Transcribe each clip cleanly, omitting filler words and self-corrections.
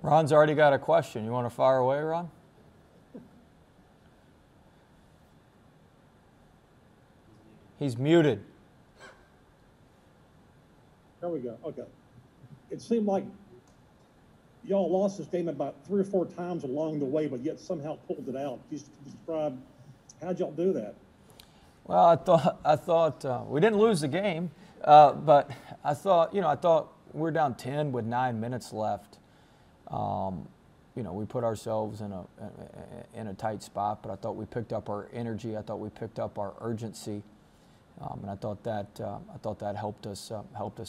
Ron's already got a question. You want to fire away, Ron? He's muted. There we go. Okay. It seemed like y'all lost this game about 3 or 4 times along the way, but yet somehow pulled it out. Just describe how'd y'all do that? Well, I thought we didn't lose the game, but I thought we're down 10 with 9 minutes left. We put ourselves in a tight spot, but I thought we picked up our energy. I thought we picked up our urgency, and I thought that helped us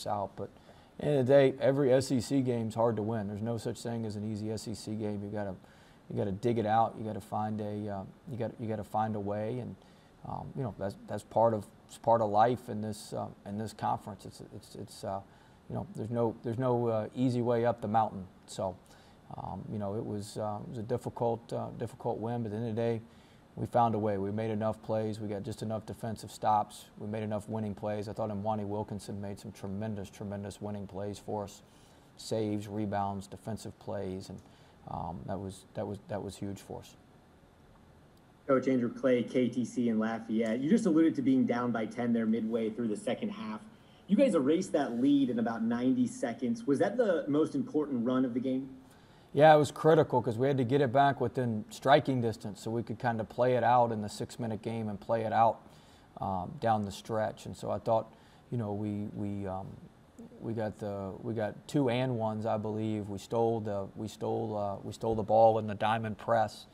out. But at the end of the day, every SEC game is hard to win. There's no such thing as an easy SEC game. You got to dig it out. You got to find a way, and that's part of life in this conference. There's no easy way up the mountain. So it was a difficult win, but at the end of the day, we found a way. We made enough plays. We got just enough defensive stops. We made enough winning plays. I thought Imwani Wilkinson made some tremendous winning plays for us, saves, rebounds, defensive plays, and that was huge for us. Coach Andrew Clay, KTC and Lafayette. You just alluded to being down by 10 there midway through the second half. You guys erased that lead in about 90 seconds. Was that the most important run of the game? Yeah, it was critical because we had to get it back within striking distance so we could kind of play it out in the 6-minute game and play it out down the stretch. And so I thought, we got 2 and 1s, I believe. We stole the ball in the diamond press.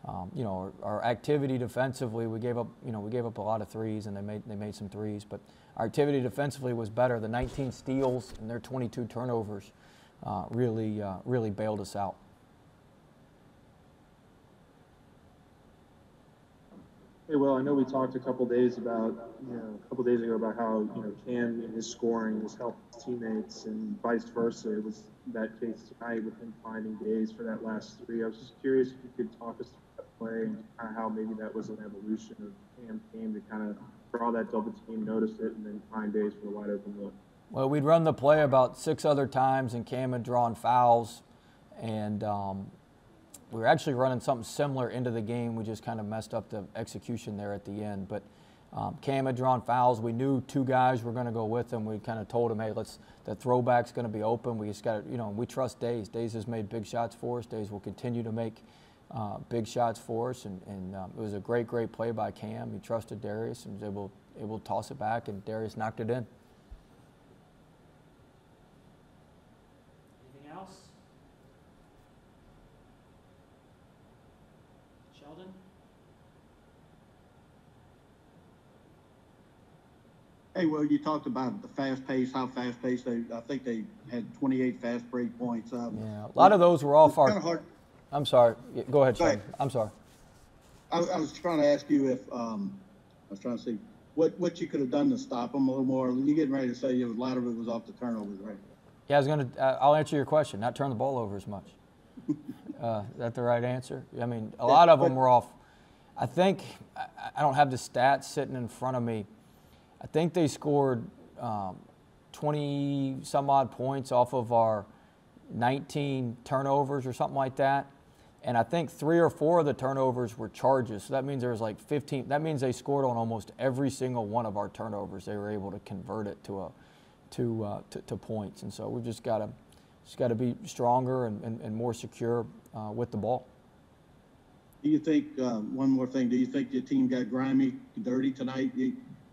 Our activity defensively, we gave up a lot of threes, and they made some threes, but our activity defensively was better. The 19 steals and their 22 turnovers really bailed us out. Hey, well, I know we talked a couple days ago about how Cam and his scoring has helped his teammates and vice versa. It was that case tonight with him finding days for that last 3. I was just curious if you could talk us through that play and kind of how maybe that was an evolution of Cam came to kind of draw that double team, notice it, and then find days for a wide open look. Well, we'd run the play about 6 other times, and Cam had drawn fouls, and we were actually running something similar into the game. We just kind of messed up the execution there at the end. But Cam had drawn fouls. We knew 2 guys were going to go with him. We kind of told him, hey, the throwback's going to be open. We just got to, we trust Days. Days has made big shots for us. Days will continue to make big shots for us. And it was a great play by Cam. He trusted Darius and was able to toss it back, and Darius knocked it in. Anything else? Sheldon? Hey, well, you talked about the fast pace, how fast paced I think they had 28 fast break points. Yeah, a lot of those were off our. Kind of hard. I'm sorry. Go ahead, Sheldon. Go ahead. I'm sorry. I was trying to ask you if I was trying to see what you could have done to stop them a little more. You're getting ready to say a lot of it was off the turnovers, right? Yeah, I'll answer your question. Not turn the ball over as much. Is that the right answer? I mean, a lot of them were off. I think I don't have the stats sitting in front of me. I think they scored 20 some odd points off of our 19 turnovers or something like that. And I think 3 or 4 of the turnovers were charges. So that means there was like 15. That means they scored on almost every single one of our turnovers. They were able to convert it to points. And so we've just got to be stronger and more secure with the ball. Do you think one more thing? Do you think your team got grimy, dirty tonight?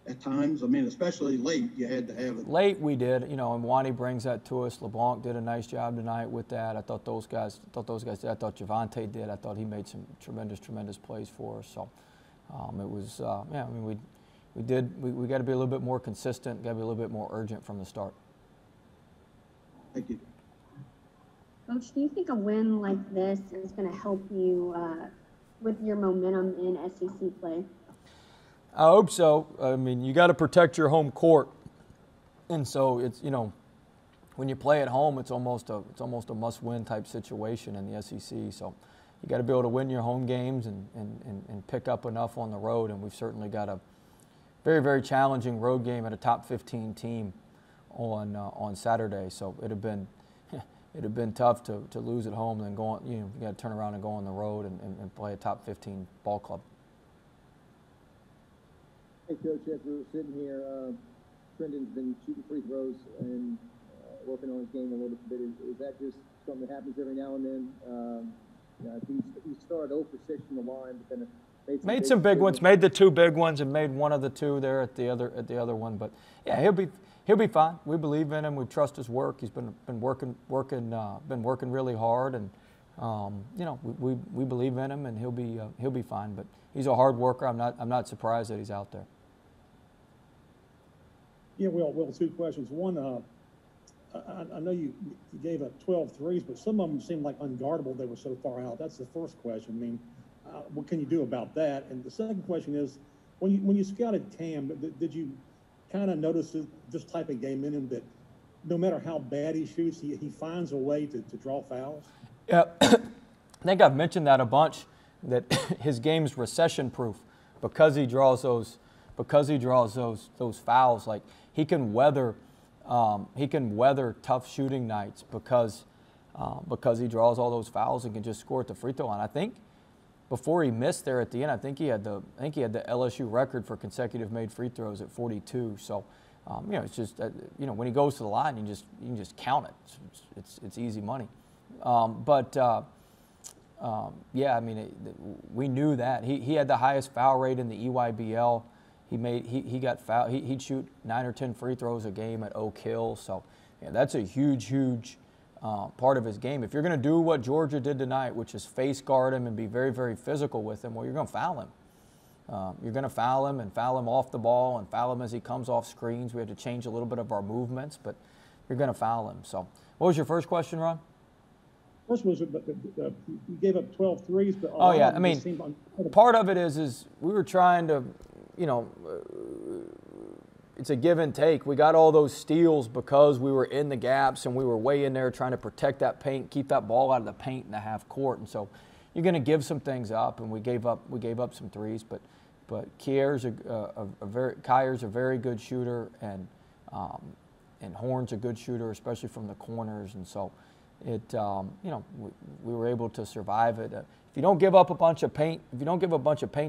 At times, I mean, especially late, you had to have it. Late we did, and Imwani brings that to us. LeBlanc did a nice job tonight with that. I thought those guys did. I thought Javante did. I thought he made some tremendous plays for us. So it was, I mean, we got to be a little bit more consistent, got to be a little bit more urgent from the start. Thank you. Coach, do you think a win like this is going to help you with your momentum in SEC play? I hope so. I mean, you got to protect your home court, and so it's when you play at home, it's almost a must-win type situation in the SEC. So you got to be able to win your home games and pick up enough on the road. And we've certainly got a very challenging road game at a top 15 team on Saturday. So it'd have been it'd have been tough to lose at home and then go on, you got to turn around and go on the road and play a top 15 ball club. Hey, Coach, as we were sitting here, Trendon's been shooting free throws and working on his game a little bit. Is that just something that happens every now and then? He started 0 for 6 from the line, but then made some big ones. Made the 2 big ones and made one of the 2 there at the other one. But yeah, he'll be fine. We believe in him. We trust his work. He's been working really hard, and we believe in him, and he'll be fine. But he's a hard worker. I'm not surprised that he's out there. Yeah, well, 2 questions. One, I know you gave up 12 threes, but some of them seemed like unguardable. They were so far out. That's the first question. I mean, what can you do about that? And the second question is, when you scouted Cam, did you kind of notice this type of game in him that no matter how bad he shoots, he finds a way to draw fouls? Yeah, I think I've mentioned that a bunch, that his game's recession-proof because he draws those fouls. Like he can weather tough shooting nights because he draws all those fouls and can just score at the free throw line. I think before he missed there at the end, I think he had the LSU record for consecutive made free throws at 42. So, it's just when he goes to the line, you can just count it. It's easy money. Yeah, I mean, we knew that he had the highest foul rate in the EYBL. He got foul. He'd shoot 9 or 10 free throws a game at Oak Hill. So, yeah, that's a huge part of his game. If you're going to do what Georgia did tonight, which is face guard him and be very, very physical with him, well, you're going to foul him. You're going to foul him and foul him off the ball and foul him as he comes off screens. We had to change a little bit of our movements, but you're going to foul him. So, what was your first question, Ron? First was, you gave up 12 threes, but oh yeah, I mean, part of it is we were trying to, it's a give and take. We got all those steals because we were in the gaps and we were way in there trying to protect that paint, keep that ball out of the paint in the half court, and so you're going to give some things up, and we gave up some threes, but Kier's Kyer's a very good shooter, and Horn's a good shooter, especially from the corners, and so we were able to survive it. If you don't give up a bunch of paint,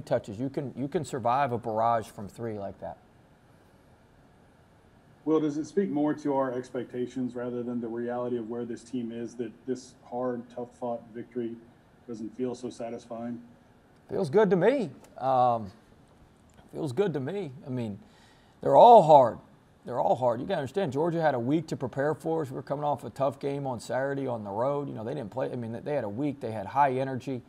touches, you can survive a barrage from 3 like that. Will, does it speak more to our expectations rather than the reality of where this team is, that this hard, tough-fought victory doesn't feel so satisfying? Feels good to me. Feels good to me. I mean, they're all hard. They're all hard. You got to understand, Georgia had a week to prepare for us. We were coming off a tough game on Saturday on the road. They didn't play. I mean, they had a week. They had high energy.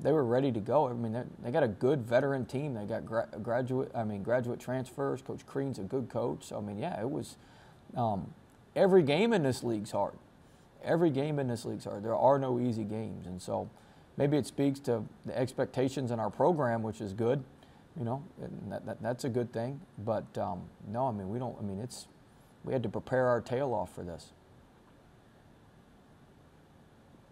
They were ready to go. I mean, they got a good veteran team. They got graduate transfers. Coach Crean's a good coach. So, I mean, yeah, it was every game in this league's hard. Every game in this league's hard. There are no easy games. And so maybe it speaks to the expectations in our program, which is good. And that's a good thing. But, no, I mean, we had to prepare our tail off for this.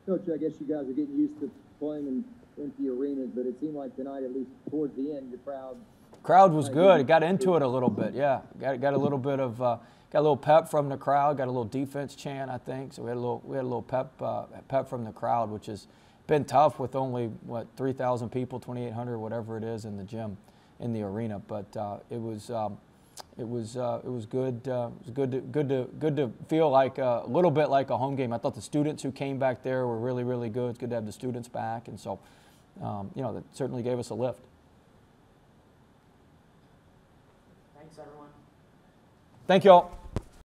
Coach, I guess you guys are getting used to playing in empty arenas, but it seemed like tonight, at least towards the end, your crowd was good. It got into it a little bit, yeah. Got a little bit of got a little pep from the crowd. Got a little defense chant, I think. So we had a little pep from the crowd, which has been tough with only 3,000 people, 2,800, whatever it is in the gym, in the arena. But it was good. It was good to feel like a little bit like a home game. I thought the students who came back there were really, really good. It's good to have the students back, and so that certainly gave us a lift. Thanks, everyone. Thank you all.